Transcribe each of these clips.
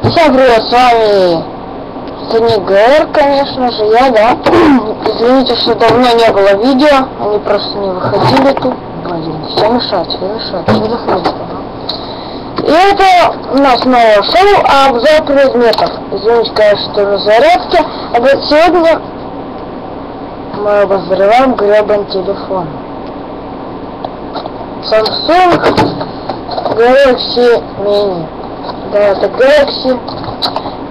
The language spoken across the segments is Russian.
Всем привет, с вами Снегэр, конечно же, я, да. Извините, что давно не было видео, они просто не выходили тут. Блин, все мешает, что заходит. И это у нас новое шоу, обзор предметов. Извините, конечно, что на зарядке. А вот сегодня мы обозреваем гребаный телефон. Samsung Galaxy Mini. Да, это Galaxy.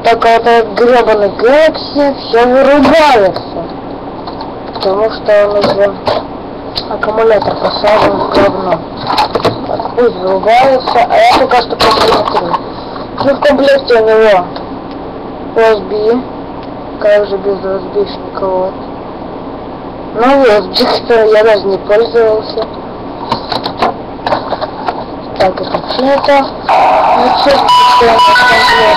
Только это гребаный Galaxy все вырубается. Потому что он уже аккумулятор посажен в говно. Пусть вырубается, а я пока что посмотрю. Ну, в комплекте у него USB. Как же без USB-шника, вот. Ну, USB, я даже не пользовался. Так, это что-то. Ну, что в комплекте?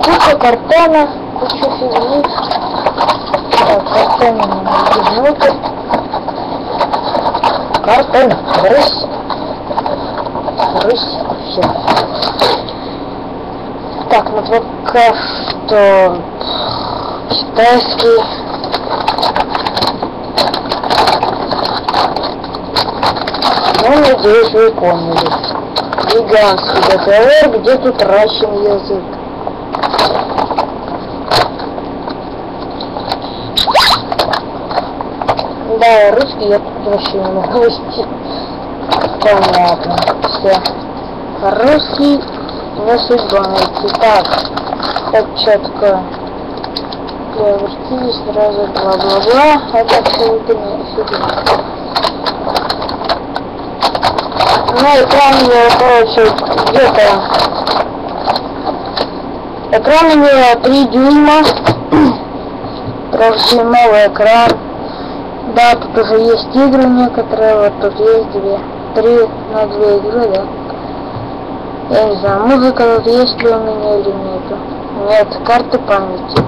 Куча картона, куча фигни. Так, картон внутрь. Картон, брысь. Брысь, все. Так, ну пока что китайский. Ну, надеюсь, вы поняли. Гигантский договор, где тут ращен язык. Да, русский я тут вообще не могу вести. Понятно, все. Русский не судьба найти. Так, хоть четко вертись, сразу бла-бла-бла. Это все это не фигня. На экране, короче, где-то экран у него 3 дюйма. Трехдюймовый экран. Да, тут уже есть игры некоторые, вот тут есть 3 на 2 игры, да. Я не знаю, музыка тут есть ли у меня или нету. Нет, карты памяти.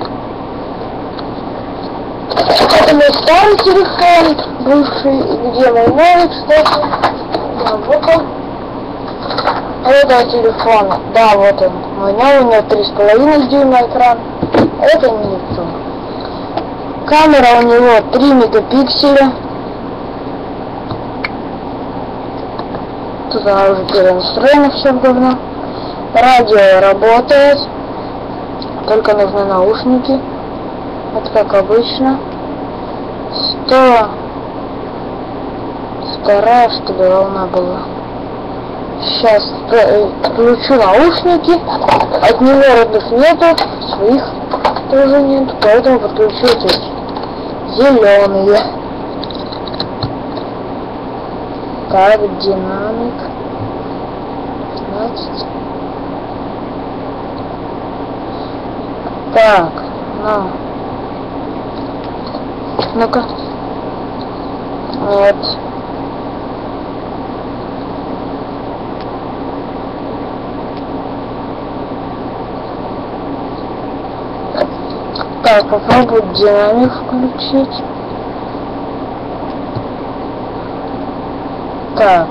Это мой старый телефон, бывший, где мой новый, кстати. Да, вот он. Это телефон, да, вот он. Мой новый, у него 3,5 дюйма экран. Это не лицо. Камера у него 3 мегапикселя. Туда уже перенастроено все в говно. Радио работает. Только нужны наушники. Вот как обычно. 102 что ли волна была. Сейчас включу наушники. От него родных нету. Своих тоже нет. Поэтому подключу эти зеленые. Так, динамик 15. Так, ну-ка. Нет. Так, попробую динамик включить. Так.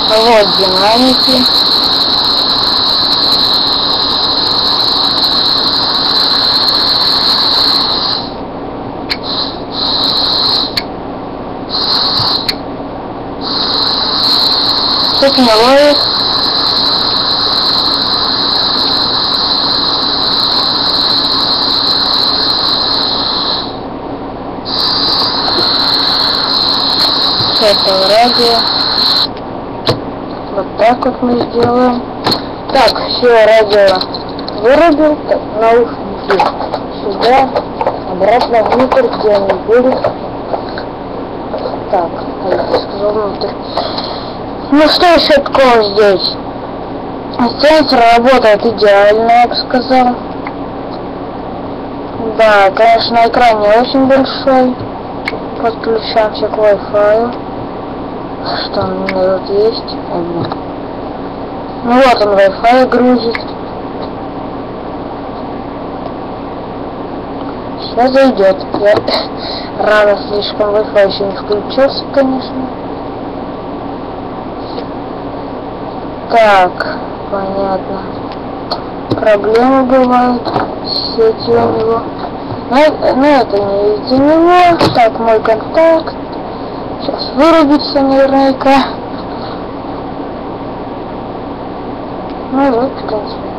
Вот динамики. Тут новое. Это радио. Вот так вот мы сделаем. Так, все, радио вырубил. Так, наушники сюда. Обратно внутрь, где они были. Так, я сказал внутрь. Ну что еще такого здесь? Сенсор работает идеально, я бы сказал. Да, конечно, экран не очень большой. Подключаемся к Wi-Fi. Что у меня тут есть? Ну вот он Wi-Fi грузит. Сейчас зайдет. Рано слишком, Wi-Fi еще не включился, конечно. Так, понятно. Проблемы бывают с сетью у него. Но это не из-за него. Так, мой контакт. Сейчас вырубится наверняка. Ну вот, в принципе.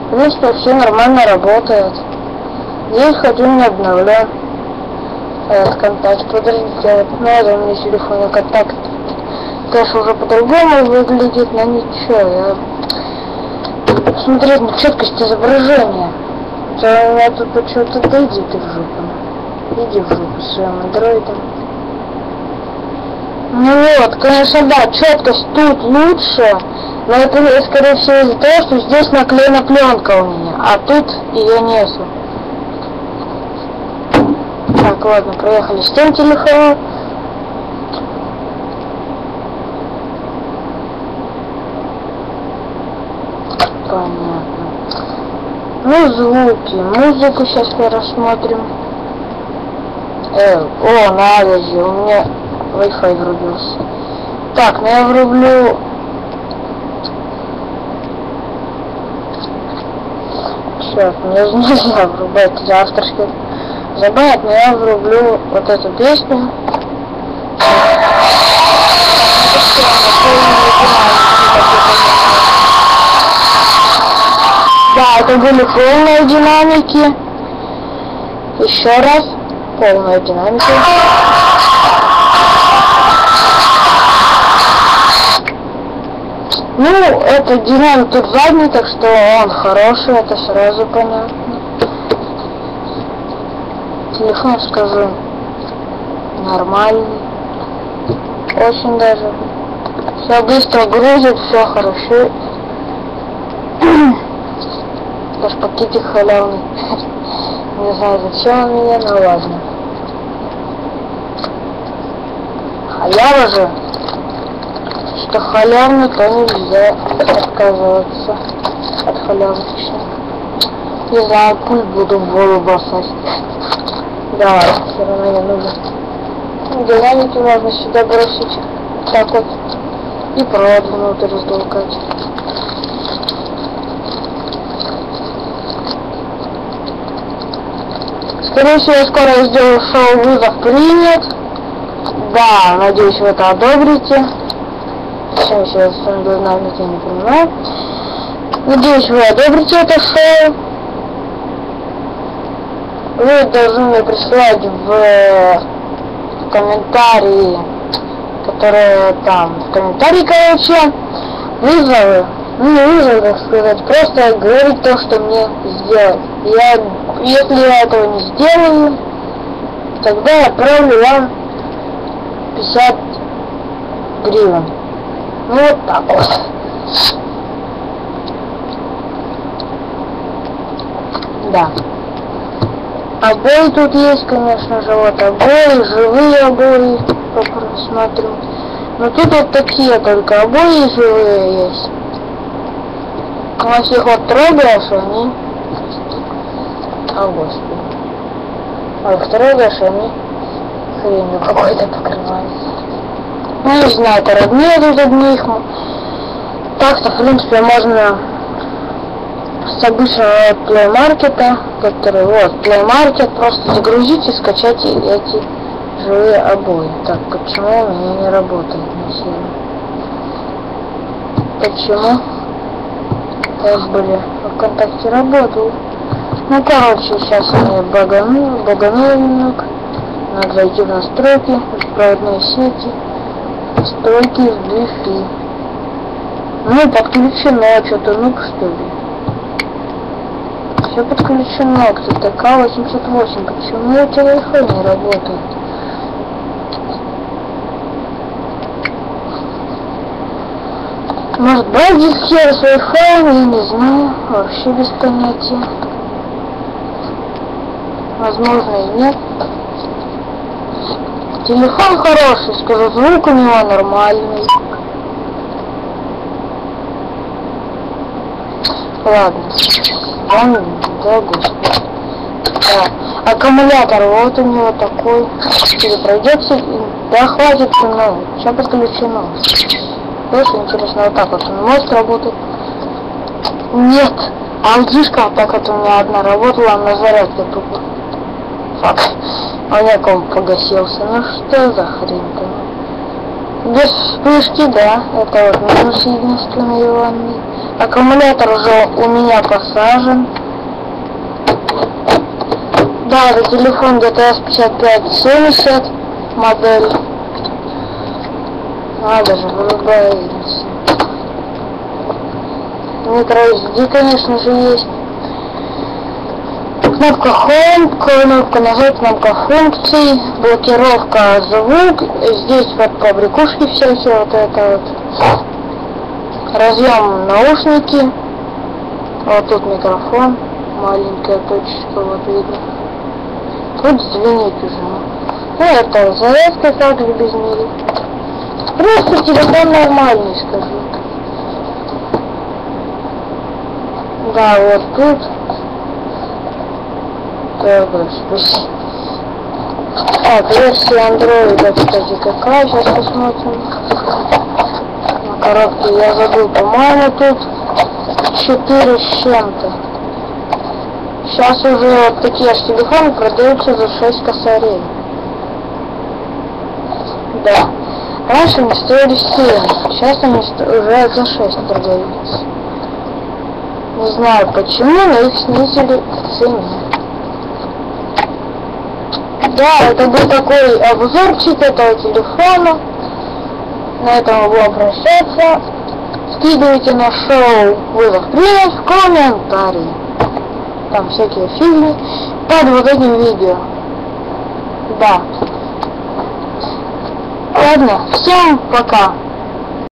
В принципе, все нормально работает. Здесь хоть он не обновлен. Этот контакт. Подождите, вот надо у меня в телефоне контакт. Конечно, уже по-другому выглядит, но ничего. Я смотреть на четкость изображения. У меня тут почему-то да иди ты в жопу. Иди в жопу своим андроидом. Ну вот, конечно, да, четкость тут лучше, но это, скорее всего, из-за того, что здесь наклеена пленка у меня, а тут ее нету. Так, ладно, проехали с тем телефоном. Понятно. Ну, звуки. Музыку сейчас мы рассмотрим. О, на авиазе. У меня Wi-Fi врубился. Так, ну я врублю... Черт, мне нельзя врубать авторский. Забавит, но я врублю вот эту песню. Да, это были полные динамики. Еще раз. Полная динамика. Ну, это динамик тут задний, так что он хороший, это сразу понятно. Телефон, скажу, нормальный. Очень даже. Все быстро грузит, все хорошо. Даже пакетик халявный. Не знаю, зачем он меня, но ладно. Халява же. Что халявный, то нельзя отказываться от халявы, точнее. Не знаю, пуль буду в голову бросать. Давай, все равно не нужно. Динамики можно сюда бросить. Так вот. И провод внутрь раздолкать. Скорее всего, я скоро сделаю шоу «Вызов принят». Да, надеюсь, вы это одобрите. Сейчас я сам динамики не понимаю. Надеюсь, вы одобрите это шоу. Вы должны мне присылать в комментарии, которые там, в комментарии, короче, вызовы. Ну, не вызовы, так сказать, просто говорить то, что мне сделать. Если я этого не сделаю, тогда я отправлю вам 50 гривен. Ну, вот так вот. Да. Обои тут есть, конечно же, вот обои, живые обои, посмотрим. Но тут вот такие только обои живые есть. Но если их вот трогаешь, они... О, Господи. А их трогаешь, они хренью какой-то покрываются. Ну, не знаю, это роднее тут одних. Так-то, в принципе, можно с обычного Play Market, который, вот, Play Market, просто загрузить и скачать эти живые обои. Так, почему у меня не работает на сервере? Почему? Так, были, ВКонтакте работал. Ну, короче, сейчас мне багануло немного. Надо зайти в настройки, беспроводные сети, настройки в Wi-Fi. Ну, подключено что-то, ну-ка, что ли. Все подключено, кстати, К88. Почему у тебя Wi-Fi не работает? Может, брать здесь через Wi-Fi, я не знаю, вообще без понятия. Возможно и нет. Телефон хороший, скажу, звук у него нормальный. Ладно. Он, да, Господи. Да. Аккумулятор, вот у него такой. Или пройдется. Да хватит, ну, все подключено. Тоже интересно, вот так вот он может работать. Нет, аудишка вот так вот у меня одна работала на зарядке тупо. Фак. А у меня комп погасился. Ну что за хрень-то? Без вспышки, да, это вот минус единственный иванный. Аккумулятор уже у меня посажен. Да, это телефон GTS 5570 модель. Надо же, вырубается. MicroSD, конечно же, есть. Кнопка Home, кнопка нажать, кнопка функций, блокировка звук. Здесь вот побрякушки всякие, вот это вот. Разъем наушники. Вот тут микрофон. Маленькая точечка, вот видно. Тут звенит уже. Ну это зарядка также без мили. Просто телефон нормальный, скажу. Да, вот тут. Да, господи. Так, версия андроида, кстати, какая? Сейчас посмотрим. На коробке я забыл, по-моему, тут 4 с чем-то. Сейчас уже вот такие же телефоны продаются за 6 косарей. Да. Раньше они стоили 7, сейчас они уже за 6 продаются. Не знаю почему, но их снизили в цене. Да, это был такой обзорчик этого телефона. На этом буду прощаться. Скидывайте на шоу «Вызов принят» в комментарии. Там всякие фигни под вот этим видео. Да. Ладно, всем пока.